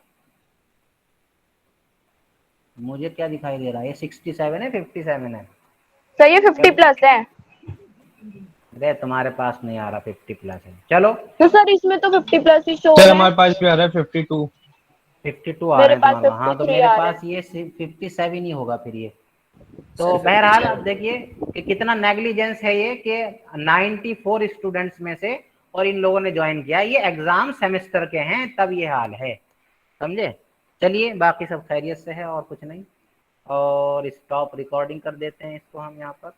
मुझे क्या दिखाई दे रहा है, ये 67 है 57 है सर, ये 50 प्लस है। अरे तुम्हारे पास नहीं आ रहा 50 प्लस है, चलो तो सर इसमें तो 50 प्लस ही शो सर है। हमारे पास भी आ रहा है 52। 52 आ मेरे रहे हैं पास तुम्हारे पास। हाँ तो 53 मेरे आ रहे पास ये 57 ही होगा फिर ये। तो सर बहरहाल 57 अब देखिए कि कितना नेग्लिजेंस है ये कि 94 स्टूडेंट्स में से और इन लोगों ने ज्वाइन किया। ये एग्जाम सेमेस्टर के हैं तब ये हाल है, समझे। चलिए बाकी सब खैरियत से है और कुछ नहीं। और स्टॉप रिकॉर्डिंग कर देते हैं इसको हम यहाँ पर।